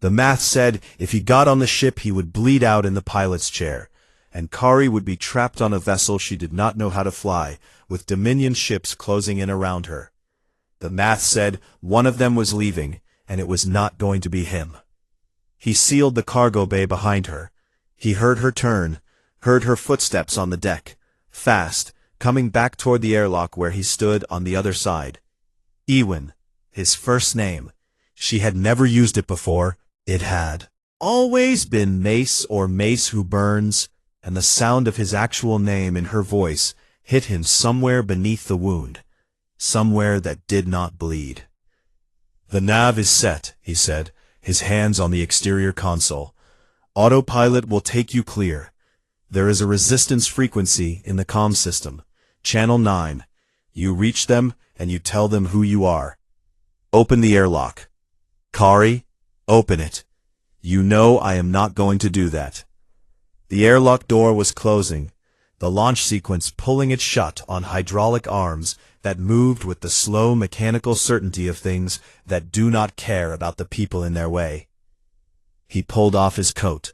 The math said if he got on the ship he would bleed out in the pilot's chair, and Kari would be trapped on a vessel she did not know how to fly, with Dominion ships closing in around her. The math said one of them was leaving, and it was not going to be him. He sealed the cargo bay behind her. He heard her turn, heard her footsteps on the deck, fast, coming back toward the airlock where he stood on the other side. Ewan, his first name. She had never used it before. It had always been Mace or Mace Who Burns, and the sound of his actual name in her voice hit him somewhere beneath the wound, somewhere that did not bleed. "The nav is set," he said, his hands on the exterior console. "Autopilot will take you clear. There is a resistance frequency in the comm system. Channel 9. You reach them and you tell them who you are. Open the airlock. Kari, open it. You know I am not going to do that." The airlock door was closing, the launch sequence pulling it shut on hydraulic arms that moved with the slow mechanical certainty of things that do not care about the people in their way. He pulled off his coat.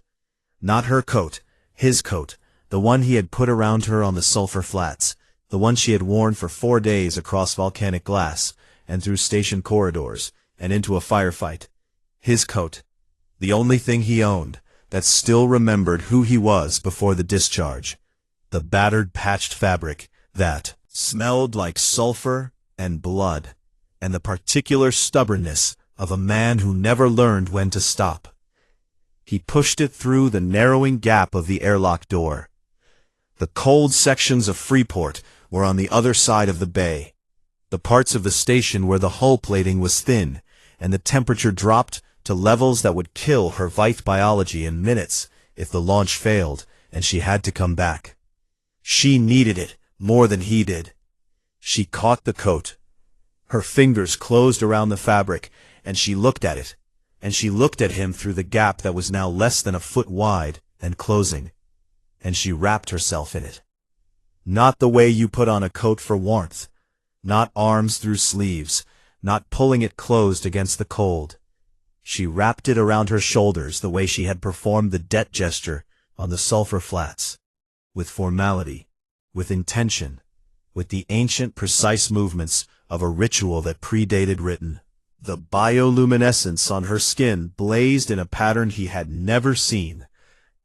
Not her coat, his coat, the one he had put around her on the sulfur flats, the one she had worn for 4 days across volcanic glass, and through station corridors, and into a firefight. His coat, the only thing he owned, that still remembered who he was before the discharge. The battered patched fabric that smelled like sulfur and blood, and the particular stubbornness of a man who never learned when to stop. He pushed it through the narrowing gap of the airlock door. The cold sections of Freeport were on the other side of the bay, the parts of the station where the hull plating was thin, and the temperature dropped to levels that would kill her Vith biology in minutes if the launch failed and she had to come back. She needed it more than he did. She caught the coat. Her fingers closed around the fabric, and she looked at it, and she looked at him through the gap that was now less than a foot wide and closing, and she wrapped herself in it. Not the way you put on a coat for warmth, not arms through sleeves, not pulling it closed against the cold. She wrapped it around her shoulders the way she had performed the debt gesture on the sulfur flats, with formality, with intention, with the ancient precise movements of a ritual that predated written. The bioluminescence on her skin blazed in a pattern he had never seen.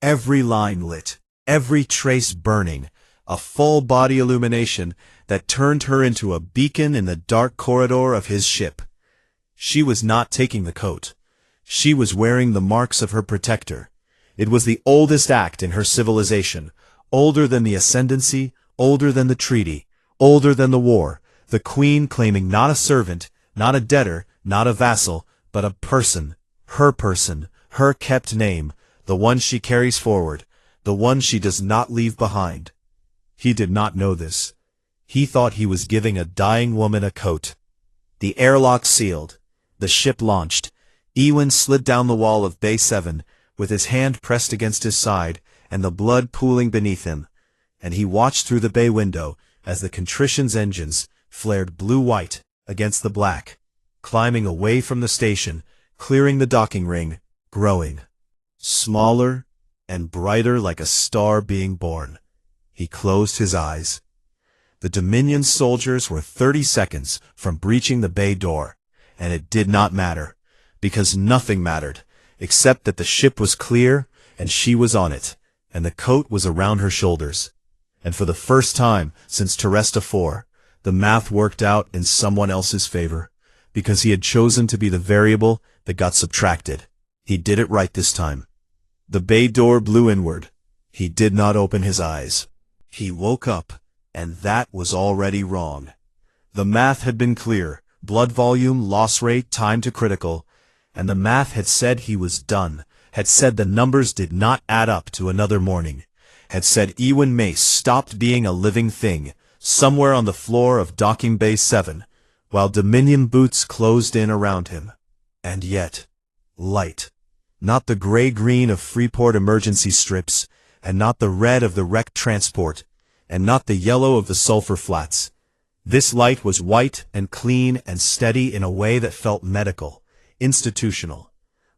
Every line lit, every trace burning, a full-body illumination that turned her into a beacon in the dark corridor of his ship. She was not taking the coat. She was wearing the marks of her protector. It was the oldest act in her civilization, older than the ascendancy, older than the treaty, older than the war, the queen claiming not a servant, not a debtor, not a vassal, but a person, her kept name, the one she carries forward, the one she does not leave behind. He did not know this. He thought he was giving a dying woman a coat. The airlock sealed. The ship launched. Ewan slid down the wall of Bay 7, with his hand pressed against his side, and the blood pooling beneath him, and he watched through the bay window as the Contrition's engines flared blue-white against the black, climbing away from the station, clearing the docking ring, growing smaller and brighter like a star being born. He closed his eyes. The Dominion soldiers were 30 seconds from breaching the bay door, and it did not matter, because nothing mattered, except that the ship was clear, and she was on it, and the coat was around her shoulders. And for the first time since Terresta 4, the math worked out in someone else's favor, because he had chosen to be the variable that got subtracted. He did it right this time. The bay door blew inward. He did not open his eyes. He woke up, and that was already wrong. The math had been clear, blood volume, loss rate, time to critical, and the math had said he was done, had said the numbers did not add up to another morning, had said Ewan Mace stopped being a living thing, somewhere on the floor of Docking Bay 7, while Dominion boots closed in around him. And yet, light. Not the gray-green of Freeport emergency strips, and not the red of the wrecked transport, and not the yellow of the sulfur flats. This light was white and clean and steady in a way that felt medical, institutional,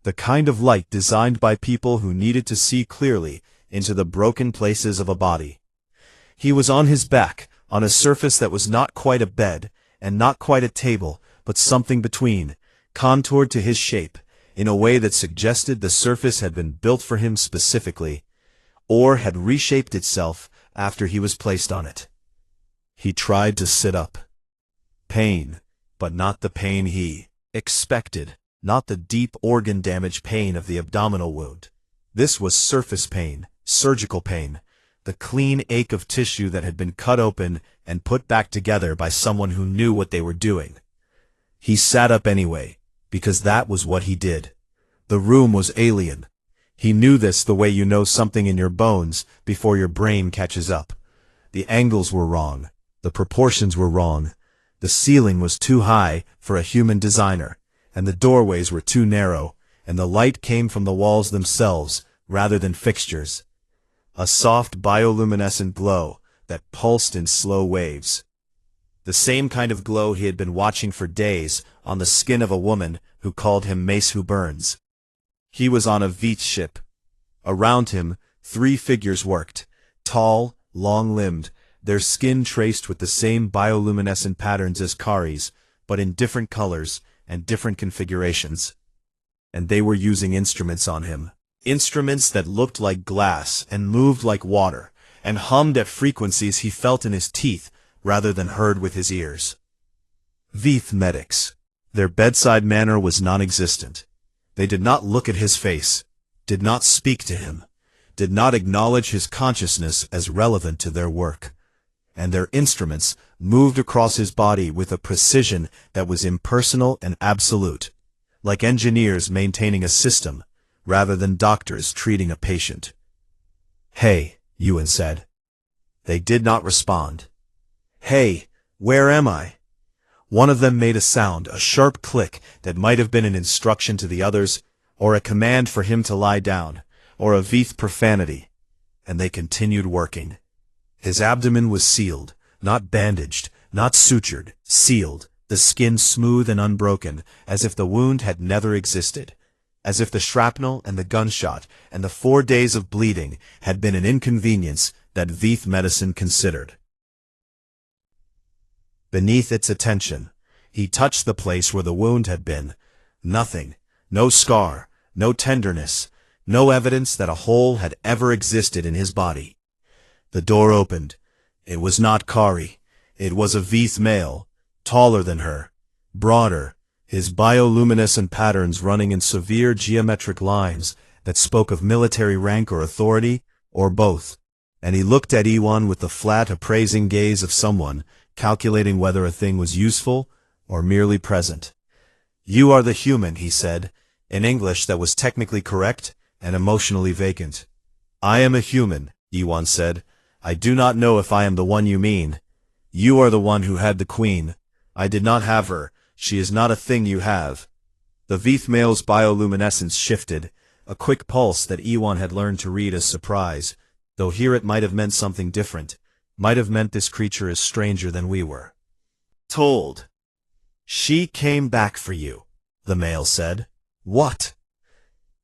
the kind of light designed by people who needed to see clearly into the broken places of a body. He was on his back, on a surface that was not quite a bed, and not quite a table, but something between, contoured to his shape, in a way that suggested the surface had been built for him specifically, or had reshaped itself after he was placed on it. He tried to sit up. Pain, but not the pain he expected, not the deep organ damage pain of the abdominal wound. This was surface pain, surgical pain, the clean ache of tissue that had been cut open and put back together by someone who knew what they were doing. He sat up anyway, because that was what he did. The room was alien. He knew this the way you know something in your bones before your brain catches up. The angles were wrong. The proportions were wrong. The ceiling was too high for a human designer, and the doorways were too narrow, and the light came from the walls themselves rather than fixtures. A soft bioluminescent glow that pulsed in slow waves. The same kind of glow he had been watching for days on the skin of a woman who called him Mace Who Burns. He was on a Veeth ship. Around him, 3 figures worked, tall, long-limbed, their skin traced with the same bioluminescent patterns as Kari's, but in different colors and different configurations. And they were using instruments on him. Instruments that looked like glass and moved like water, and hummed at frequencies he felt in his teeth rather than heard with his ears. Veeth medics. Their bedside manner was non-existent. They did not look at his face, did not speak to him, did not acknowledge his consciousness as relevant to their work. And their instruments moved across his body with a precision that was impersonal and absolute, like engineers maintaining a system, rather than doctors treating a patient. "Hey," Ewan said. They did not respond. "Hey, where am I?" One of them made a sound, a sharp click that might have been an instruction to the others, or a command for him to lie down, or a Veeth profanity, and they continued working. His abdomen was sealed, not bandaged, not sutured, sealed, the skin smooth and unbroken, as if the wound had never existed, as if the shrapnel and the gunshot and the 4 days of bleeding had been an inconvenience that Veeth medicine considered. Beneath its attention, he touched the place where the wound had been. Nothing, no scar, no tenderness, no evidence that a hole had ever existed in his body. The door opened. It was not Kari. It was a Veeth male, taller than her, broader, his bioluminescent patterns running in severe geometric lines that spoke of military rank or authority, or both. And he looked at Ewan with the flat, appraising gaze of someone calculating whether a thing was useful or merely present. "You are the human," he said, in English that was technically correct and emotionally vacant. "I am a human," Ewan said. "I do not know if I am the one you mean. You are the one who had the queen. I did not have her. She is not a thing you have." The Veeth male's bioluminescence shifted, a quick pulse that Ewan had learned to read as surprise, though here it might have meant something different, might have meant this creature is stranger than we were. "Told. She came back for you," the male said. "What?"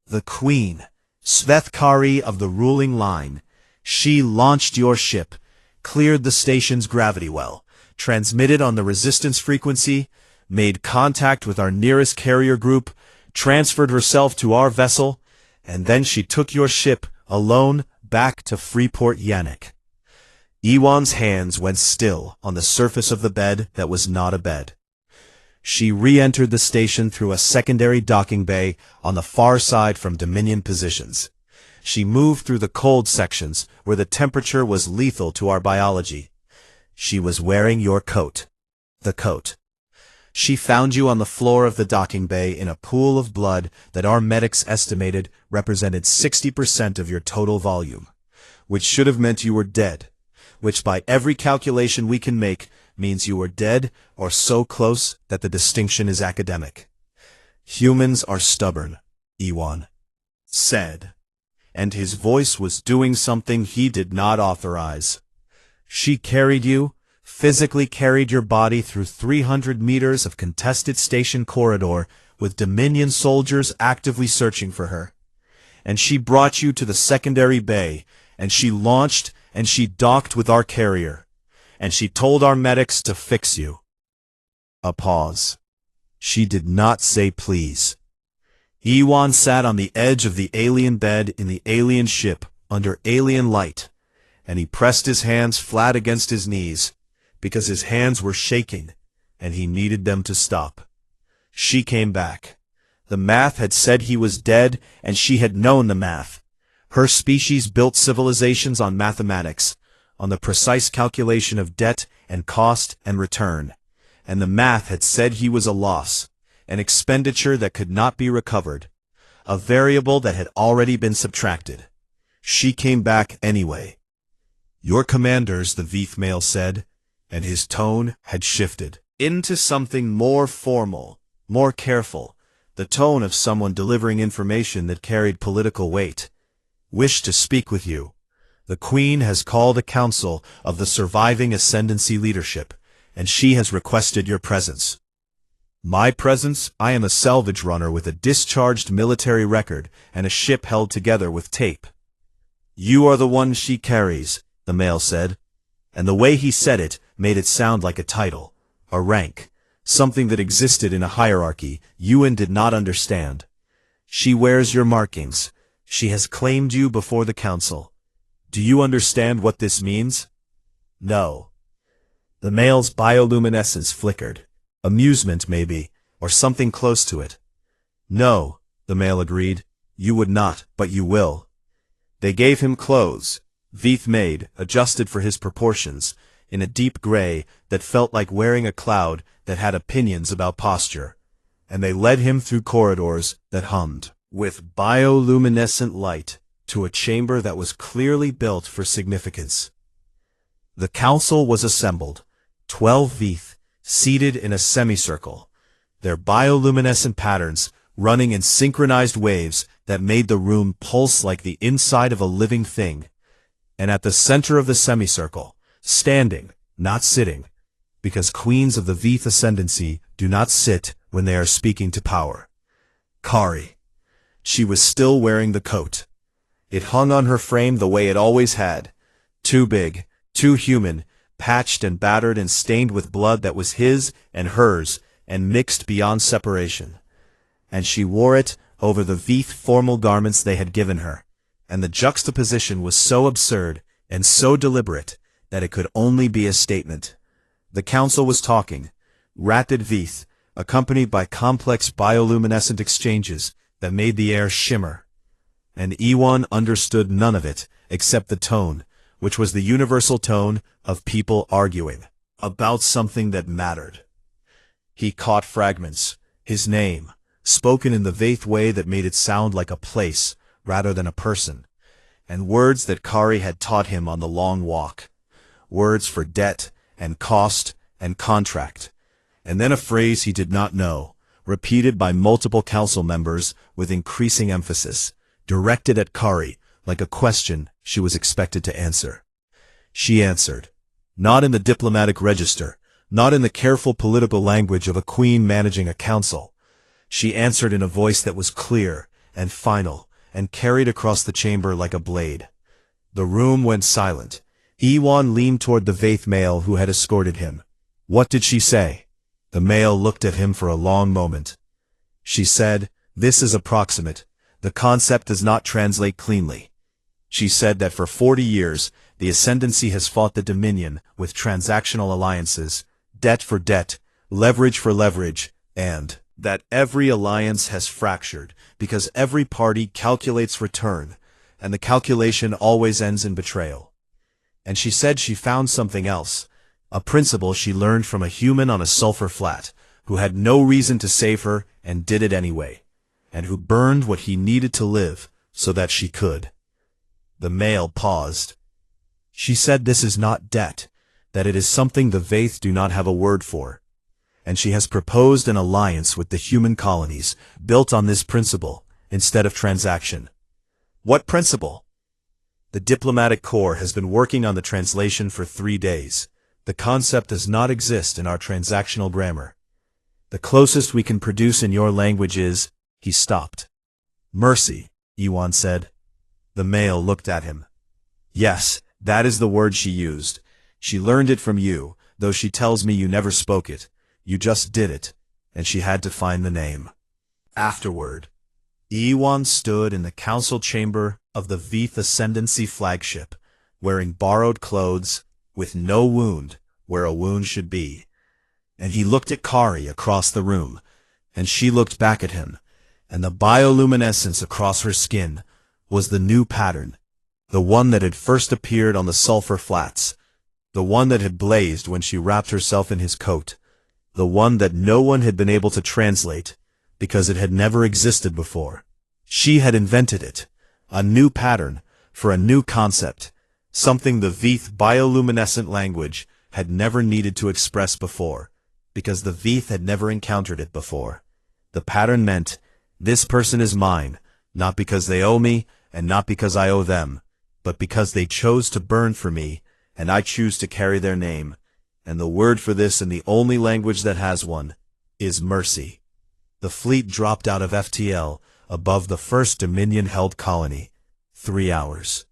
"The queen, Svethkari of the ruling line. She launched your ship, cleared the station's gravity well, transmitted on the resistance frequency, made contact with our nearest carrier group, transferred herself to our vessel, and then she took your ship, alone, back to Freeport Yannick." Ewan's hands went still on the surface of the bed that was not a bed. She re-entered the station through a secondary docking bay on the far side from Dominion positions. She moved through the cold sections where the temperature was lethal to our biology. She was wearing your coat. The coat. She found you on the floor of the docking bay in a pool of blood that our medics estimated represented 60% of your total volume, which should have meant you were dead, which by every calculation we can make means you are dead or so close that the distinction is academic. "Humans are stubborn," Ewan said, and his voice was doing something he did not authorize. "She carried you, physically carried your body through 300 meters of contested station corridor with Dominion soldiers actively searching for her. And she brought you to the secondary bay, and she launched and she docked with our carrier, and she told our medics to fix you." A pause. She did not say please. Ewan sat on the edge of the alien bed in the alien ship under alien light, and he pressed his hands flat against his knees, because his hands were shaking, and he needed them to stop. She came back. The math had said he was dead, and she had known the math. Her species built civilizations on mathematics, on the precise calculation of debt and cost and return. And the math had said he was a loss, an expenditure that could not be recovered, a variable that had already been subtracted. She came back anyway. "Your commanders," the Veith male said, and his tone had shifted into something more formal, more careful, the tone of someone delivering information that carried political weight. "Wish to speak with you. The Queen has called a council of the surviving Ascendancy leadership, and she has requested your presence." "My presence? I am a salvage runner with a discharged military record and a ship held together with tape." "You are the one she carries," the male said, and the way he said it made it sound like a title, a rank, something that existed in a hierarchy Ewan did not understand. "She wears your markings. She has claimed you before the council. Do you understand what this means?" "No." The male's bioluminescence flickered. Amusement, maybe, or something close to it. "No," the male agreed. "You would not, but you will." They gave him clothes, Veith made, adjusted for his proportions, in a deep gray that felt like wearing a cloud that had opinions about posture. And they led him through corridors that hummed with bioluminescent light to a chamber that was clearly built for significance. The council was assembled, 12 Veith, seated in a semicircle, their bioluminescent patterns running in synchronized waves that made the room pulse like the inside of a living thing. And at the center of the semicircle, standing, not sitting, because queens of the Veith Ascendancy do not sit when they are speaking to power. Kari. She was still wearing the coat. It hung on her frame the way it always had, too big, too human, patched and battered and stained with blood that was his and hers and mixed beyond separation. And she wore it over the Veith formal garments they had given her, and the juxtaposition was so absurd and so deliberate that it could only be a statement. The council was talking, rapid Veith, accompanied by complex bioluminescent exchanges that made the air shimmer. And Ewan understood none of it except the tone, which was the universal tone of people arguing about something that mattered. He caught fragments, his name, spoken in the Veith way that made it sound like a place rather than a person, and words that Kari had taught him on the long walk, words for debt and cost and contract, and then a phrase he did not know, repeated by multiple council members with increasing emphasis, directed at Kari like a question she was expected to answer. She answered, not in the diplomatic register, not in the careful political language of a queen managing a council. She answered in a voice that was clear and final and carried across the chamber like a blade. The room went silent. Ewan leaned toward the Veith male who had escorted him. What did she say? The male looked at him for a long moment. She said, "This is approximate. The concept does not translate cleanly." She said that for 40 years, the Ascendancy has fought the Dominion with transactional alliances, debt for debt, leverage for leverage, and that every alliance has fractured because every party calculates return, and the calculation always ends in betrayal. And she said she found something else, a principle she learned from a human on a sulfur flat, who had no reason to save her and did it anyway, and who burned what he needed to live so that she could. The male paused. She said this is not debt, that it is something the Veith do not have a word for, and she has proposed an alliance with the human colonies built on this principle instead of transaction. What principle? The diplomatic corps has been working on the translation for 3 days. The concept does not exist in our transactional grammar. The closest we can produce in your language is... He stopped. Mercy, Ewan said. The male looked at him. Yes, that is the word she used. She learned it from you, though she tells me you never spoke it. You just did it, and she had to find the name. Afterward, Ewan stood in the council chamber of the Veith Ascendancy flagship, wearing borrowed clothes, with no wound, where a wound should be. And he looked at Kari across the room, and she looked back at him, and the bioluminescence across her skin was the new pattern, the one that had first appeared on the sulfur flats, the one that had blazed when she wrapped herself in his coat, the one that no one had been able to translate because it had never existed before. She had invented it, a new pattern for a new concept, something the Veeth bioluminescent language had never needed to express before, because the Veeth had never encountered it before. The pattern meant, this person is mine, not because they owe me, and not because I owe them, but because they chose to burn for me, and I choose to carry their name. And the word for this in the only language that has one is mercy. The fleet dropped out of FTL above the first Dominion-held colony. 3 hours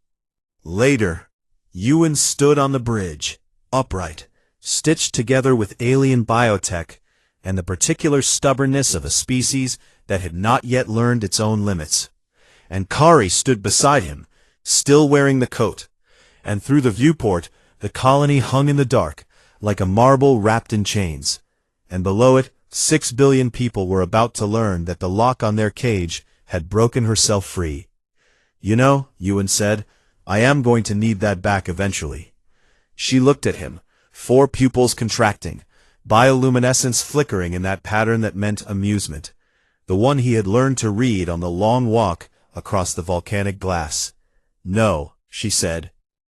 later, Ewan stood on the bridge, upright, stitched together with alien biotech and the particular stubbornness of a species that had not yet learned its own limits. And Kari stood beside him, still wearing the coat, and through the viewport the colony hung in the dark, like a marble wrapped in chains, and below it 6 billion people were about to learn that the lock on their cage had broken herself free. You know, Ewan said, I am going to need that back eventually. She looked at him, 4 pupils contracting, bioluminescence flickering in that pattern that meant amusement, the one he had learned to read on the long walk across the volcanic glass. No, she said,